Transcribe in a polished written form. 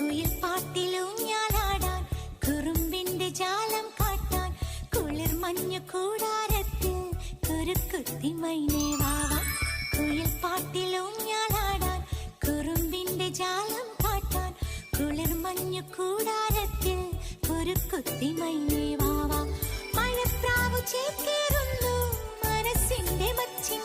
കുയിൽ പാട്ടിലൂഞ്ഞാലാടാൻ കുറുമ്പിന്റെ ജാലം കാട്ടാൻ കുളിർ മഞ്ഞു കൂടാരത്തിൽ കുരുക്കുത്തി മൈനേ വാവ. കുയിൽ പാട്ടിലൂഞ്ഞാലാടാൻ കുറുമ്പിന്റെ ജാലം കാട്ടാൻ കുളിർ മഞ്ഞു കൂടാരത്തിൽ കുരുക്കുത്തി മൈനേ വാവ. മഴപ്രാവു ചേക്കേറുന്നു മനസ്സിന്റെ മച്ചിൻ